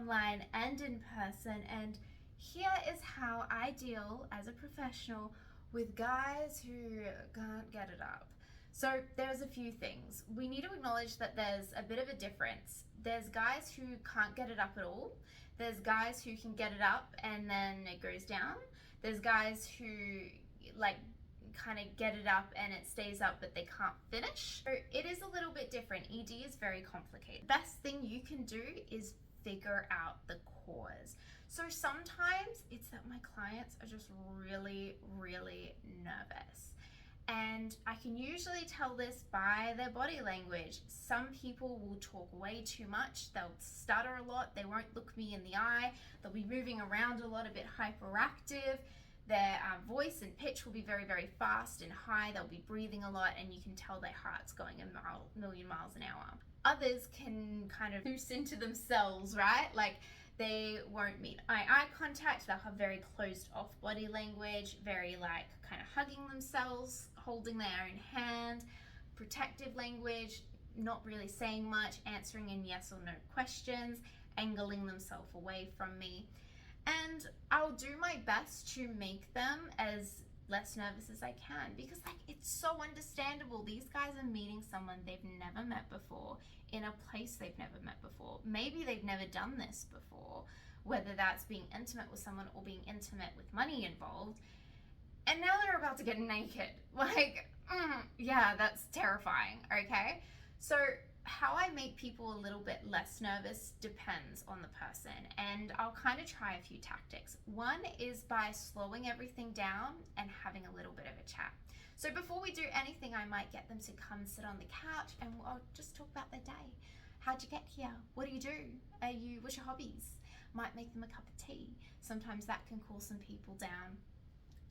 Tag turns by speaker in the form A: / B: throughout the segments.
A: online and in person, and here is how I deal as a professional with guys who can't get it up. So there's a few things. We need to acknowledge that there's a bit of a difference. There's guys who can't get it up at all. There's guys who can get it up and then it goes down. There's guys who like kind of get it up and it stays up but they can't finish. So it is a little bit different. ED is very complicated. Best thing you can do is figure out the cause. So sometimes it's that my clients are just really nervous, and I can usually tell this by their body language. Some people will talk way too much. They'll stutter a lot. They won't look me in the eye. They'll be moving around a lot, a bit hyperactive. Their voice and pitch will be very fast and high. They'll be breathing a lot, and you can tell their heart's going a million miles an hour. Others can kind of loose into themselves, right? Like they won't meet eye contact. They'll have very closed off body language, very like kind of hugging themselves, holding their own hand, protective language, not really saying much, answering in yes or no questions, angling themselves away from me. And I'll do my best to make them as less nervous as I can, because like it's so understandable. These guys are meeting someone they've never met before in a place they've never met before. Maybe they've never done this before, whether that's being intimate with someone or being intimate with money involved. And now they're about to get naked. Like, yeah, that's terrifying, okay? So how I make people a little bit less nervous depends on the person, and I'll kind of try a few tactics. One is by slowing everything down and having a little bit of a chat. So before we do anything, I might get them to come sit on the couch and I'll just talk about their day. How'd you get here? What do you do? What's your hobbies? Might make them a cup of tea. Sometimes that can cool some people down.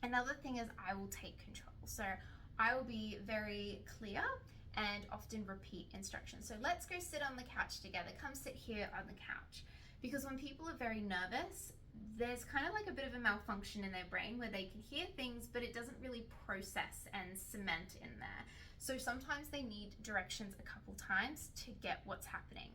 A: Another thing is I will take control. So I will be very clear and often repeat instructions. So let's go sit on the couch together. Come sit here on the couch. Because when people are very nervous, there's kind of like a bit of a malfunction in their brain where they can hear things, but it doesn't really process and cement in there. So sometimes they need directions a couple times to get what's happening.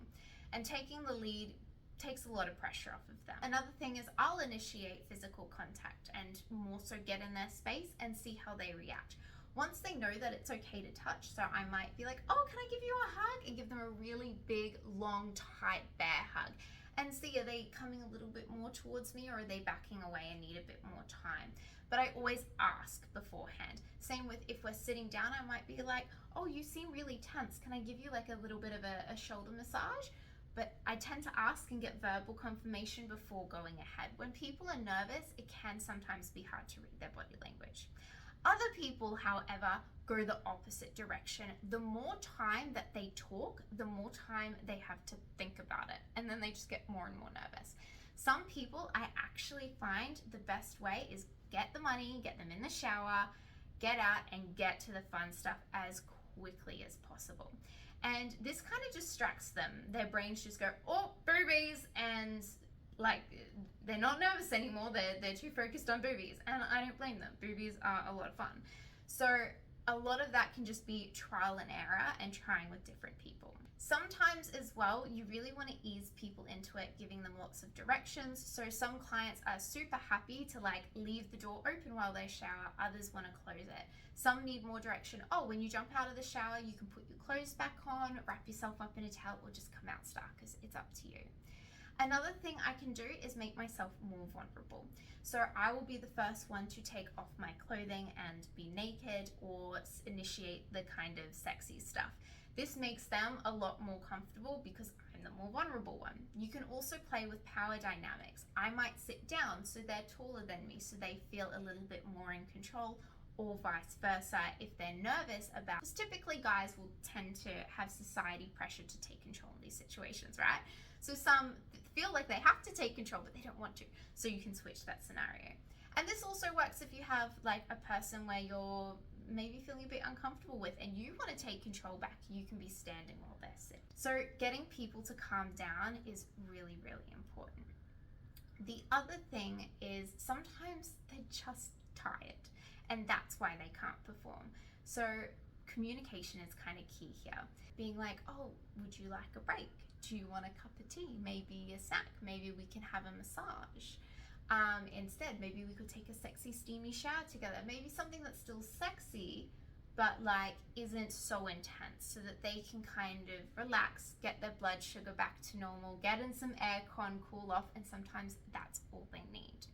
A: And taking the lead takes a lot of pressure off of them. Another thing is I'll initiate physical contact and more so get in their space and see how they react. Once they know that it's okay to touch, so I might be like, oh, can I give you a hug? And give them a really big, long, tight bear hug. And see, are they coming a little bit more towards me, or are they backing away and need a bit more time? But I always ask beforehand. Same with if we're sitting down, I might be like, oh, you seem really tense. Can I give you like a little bit of a shoulder massage? But I tend to ask and get verbal confirmation before going ahead. When people are nervous, it can sometimes be hard to read their body language. Other people, however, go the opposite direction. The more time that they talk, the more time they have to think about it, and then they just get more and more nervous. Some people, I actually find the best way is get the money, get them in the shower, get out and get to the fun stuff as quickly as possible. And this kind of distracts them. Their brains just go, oh, boobies, and like they're not nervous anymore. They're too focused on boobies, and I don't blame them. Boobies are a lot of fun. So a lot of that can just be trial and error and trying with different people. Sometimes as well, you really want to ease people into it, giving them lots of directions. So some clients are super happy to like leave the door open while they shower. Others want to close it. Some need more direction. Oh, when you jump out of the shower, you can put your clothes back on, wrap yourself up in a towel, or just come out stark. It's up to you. Another thing I can do is make myself more vulnerable. So I will be the first one to take off my clothing and be naked or initiate the kind of sexy stuff. This makes them a lot more comfortable because I'm the more vulnerable one. You can also play with power dynamics. I might sit down so they're taller than me, so they feel a little bit more in control, or vice versa if they're nervous about, because typically guys will tend to have society pressure to take control in these situations, right? So some feel like they have to take control, but they don't want to. So you can switch that scenario. And this also works if you have like a person where you're maybe feeling a bit uncomfortable with and you want to take control back. You can be standing while they're sitting. So getting people to calm down is really important. The other thing is sometimes they're just tired, and that's why they can't perform. So communication is kind of key here. Being like, oh, would you like a break? Do you want a cup of tea? Maybe a snack? Maybe we can have a massage. Instead, maybe we could take a sexy steamy shower together. Maybe something that's still sexy, but like isn't so intense, so that they can kind of relax, get their blood sugar back to normal, get in some aircon, cool off, and sometimes that's all they need,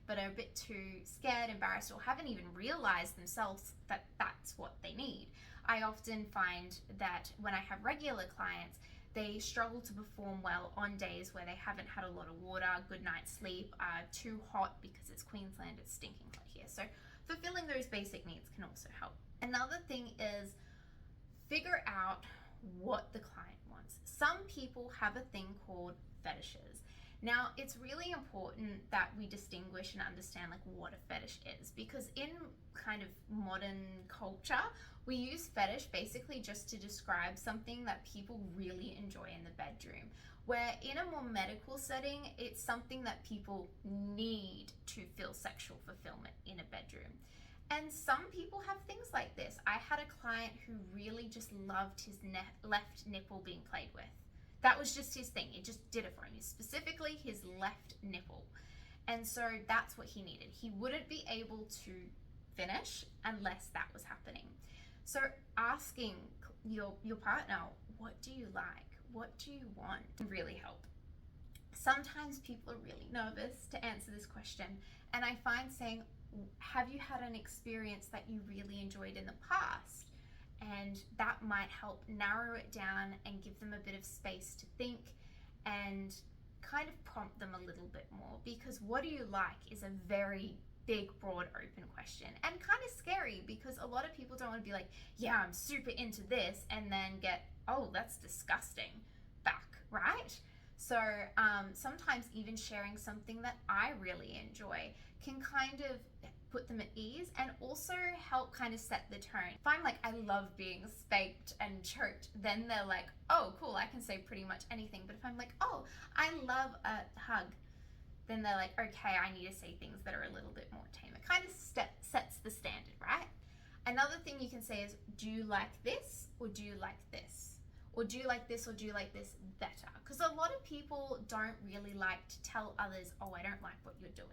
A: but are a bit too scared, embarrassed, or haven't even realized themselves that that's what they need. I often find that when I have regular clients, they struggle to perform well on days where they haven't had a lot of water, good night's sleep, too hot because it's Queensland, it's stinking hot here. So fulfilling those basic needs can also help. Another thing is figure out what the client wants. Some people have a thing called fetishes. Now, it's really important that we distinguish and understand like what a fetish is, because in kind of modern culture, we use fetish basically just to describe something that people really enjoy in the bedroom. Where in a more medical setting, it's something that people need to feel sexual fulfillment in a bedroom. And some people have things like this. I had a client who really just loved his left nipple being played with. That was just his thing. It just did it for him. Specifically his left nipple. And so that's what he needed. He wouldn't be able to finish unless that was happening. So asking your partner, what do you like? What do you want? Can really help. Sometimes people are really nervous to answer this question. And I find saying, have you had an experience that you really enjoyed in the past? And that might help narrow it down and give them a bit of space to think and kind of prompt them a little bit more, because what do you like is a very big, broad, open question, and kind of scary, because a lot of people don't want to be like, yeah, I'm super into this, and then get, oh, that's disgusting back, right? So sometimes even sharing something that I really enjoy can kind of put them at ease and also help kind of set the tone. If I'm like, I love being spanked and choked, then they're like, oh, cool, I can say pretty much anything. But if I'm like, oh, I love a hug, then they're like, okay, I need to say things that are a little bit more tame. It kind of sets the standard, right? Another thing you can say is, do you like this or do you like this? Or do you like this or do you like this better? Because a lot of people don't really like to tell others, oh, I don't like what you're doing.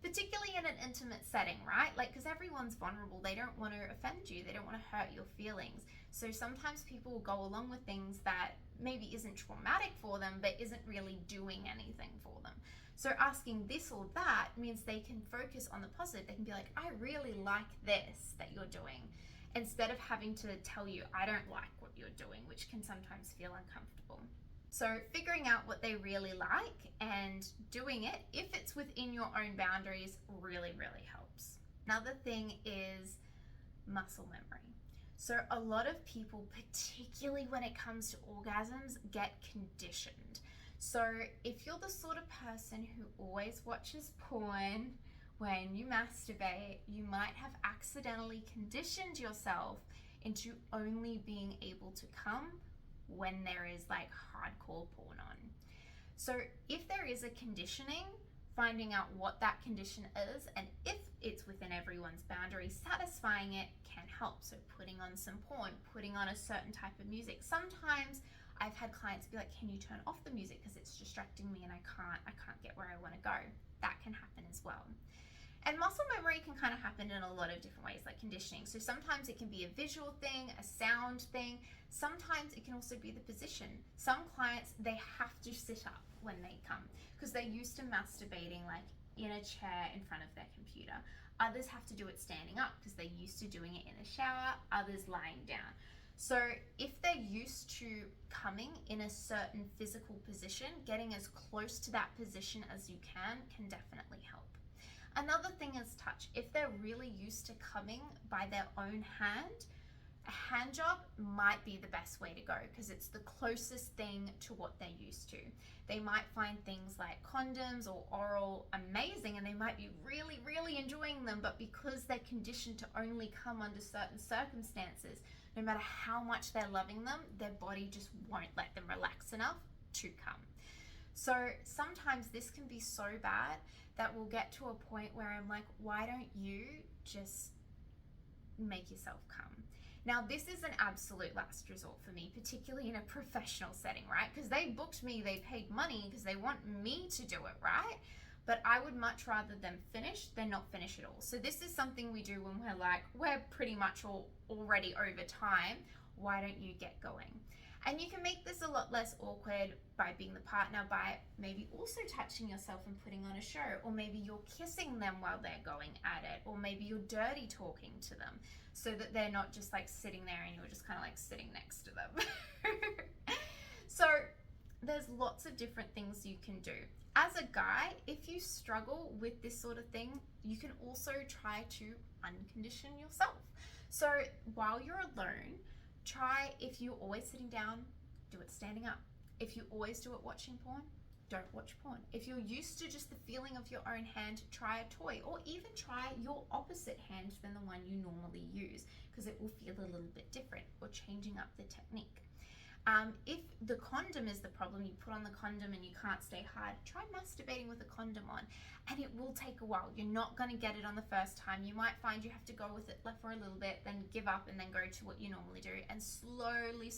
A: Particularly in an intimate setting, right? Like, because everyone's vulnerable. They don't want to offend you. They don't want to hurt your feelings. So sometimes people will go along with things that maybe isn't traumatic for them, but isn't really doing anything for them. So asking this or that means they can focus on the positive. They can be like, I really like this that you're doing, instead of having to tell you, I don't like what you're doing, which can sometimes feel uncomfortable. So figuring out what they really like and doing it, if it's within your own boundaries, really, really helps. Another thing is muscle memory. So a lot of people, particularly when it comes to orgasms, get conditioned. So if you're the sort of person who always watches porn when you masturbate, you might have accidentally conditioned yourself into only being able to come when there is like hardcore porn on. So if there is a conditioning, finding out what that condition is, and if it's within everyone's boundaries, satisfying it can help. So putting on some porn, putting on a certain type of music. Sometimes I've had clients be like, can you turn off the music because it's distracting me and I can't get where I want to go. That can happen as well. And muscle memory can kind of happen in a lot of different ways, like conditioning. So sometimes it can be a visual thing, a sound thing. Sometimes it can also be the position. Some clients, they have to sit up when they come because they're used to masturbating like in a chair in front of their computer. Others have to do it standing up because they're used to doing it in a shower, others lying down. So if they're used to coming in a certain physical position, getting as close to that position as you can definitely help. Another thing is touch. If they're really used to coming by their own hand, a hand job might be the best way to go because it's the closest thing to what they're used to. They might find things like condoms or oral amazing and they might be really, really enjoying them, but because they're conditioned to only come under certain circumstances, no matter how much they're loving them, their body just won't let them relax enough to come. So sometimes this can be so bad that we'll get to a point where I'm like, why don't you just make yourself come? Now, this is an absolute last resort for me, particularly in a professional setting, right? Because they booked me, they paid money because they want me to do it, right? But I would much rather them finish than not finish at all. So this is something we do when we're pretty much already over time. Why don't you get going? And you can make this a lot less awkward by being the partner, by maybe also touching yourself and putting on a show, or maybe you're kissing them while they're going at it, or maybe you're dirty talking to them so that they're not just like sitting there and you're just kind of like sitting next to them. So there's lots of different things you can do. As a guy, if you struggle with this sort of thing, you can also try to uncondition yourself. So while you're alone, try, if you're always sitting down, do it standing up. If you always do it watching porn, don't watch porn. If you're used to just the feeling of your own hand, try a toy, or even try your opposite hand than the one you normally use, because it will feel a little bit different, or changing up the technique. If the condom is the problem, you put on the condom and you can't stay hard, try masturbating with a condom on, and it will take a while. You're not going to get it on the first time. You might find you have to go with it for a little bit, then give up, and then go to what you normally do, and slowly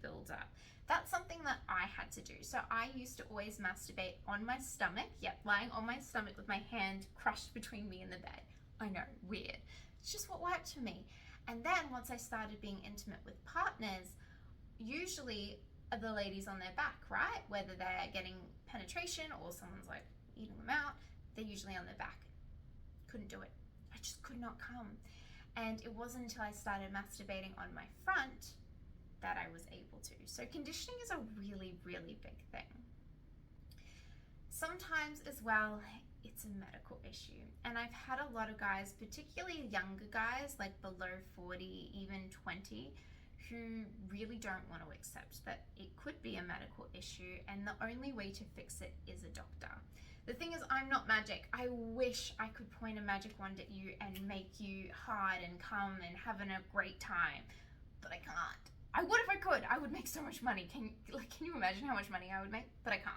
A: build up. That's something that I had to do. So I used to always masturbate on my stomach, lying on my stomach with my hand crushed between me and the bed. I know, weird. It's just what worked for me. And then once I started being intimate with partners, usually the ladies on their back, right? Whether they're getting penetration or someone's like eating them out, they're usually on their back. Couldn't do it. I just could not come. And it wasn't until I started masturbating on my front that I was able to. So conditioning is a really big thing. Sometimes as well, it's a medical issue. And I've had a lot of guys, particularly younger guys, like below 40, even 20, who really don't want to accept that it could be a medical issue, and the only way to fix it is a doctor. The thing is, I'm not magic. I wish I could point a magic wand at you and make you hard and come and having a great time, but I can't. I would if I could. I would make so much money. Can you imagine how much money I would make? But I can't.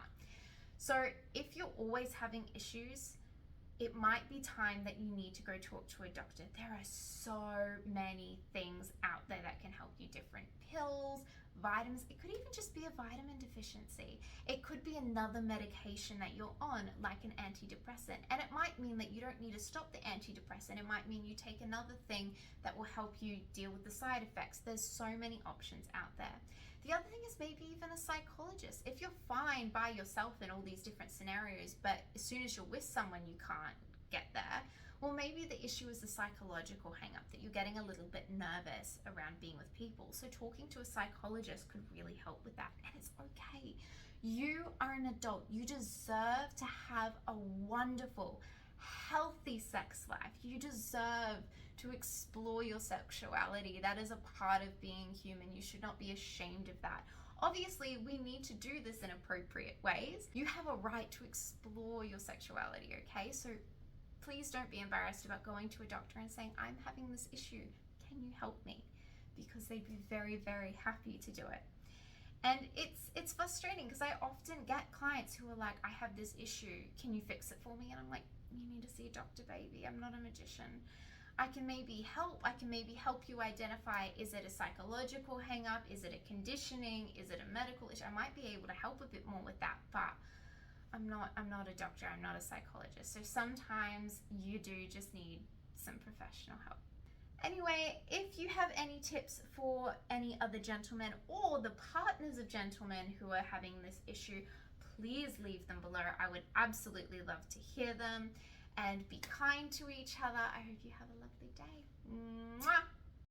A: So if you're always having issues, it might be time that you need to go talk to a doctor. There are so many things out there that can help you. Different pills, vitamins. It could even just be a vitamin deficiency. It could be another medication that you're on, like an antidepressant. And it might mean that you don't need to stop the antidepressant. It might mean you take another thing that will help you deal with the side effects. There's so many options out there. The other thing is maybe even a psychologist. If you're fine by yourself in all these different scenarios, but as soon as you're with someone, you can't get there, well, maybe the issue is the psychological hang-up, that you're getting a little bit nervous around being with people. So talking to a psychologist could really help with that. And it's okay. You are an adult. You deserve to have a wonderful, healthy sex life. You deserve to explore your sexuality. That is a part of being human. You should not be ashamed of that. Obviously, we need to do this in appropriate ways. You have a right to explore your sexuality, okay? So please don't be embarrassed about going to a doctor and saying, I'm having this issue. Can you help me? Because they'd be very happy to do it. And it's frustrating because I often get clients who are like, I have this issue. Can you fix it for me? And I'm like, you need to see a doctor, baby. I'm not a magician. I can maybe help you identify, is it a psychological hang up? Is it a conditioning? Is it a medical issue? I might be able to help a bit more with that, but I'm not a doctor, I'm not a psychologist. So sometimes you do just need some professional help. Anyway, if you have any tips for any other gentlemen or the partners of gentlemen who are having this issue, please leave them below. I would absolutely love to hear them. And be kind to each other. I hope you have a lovely day. Mwah!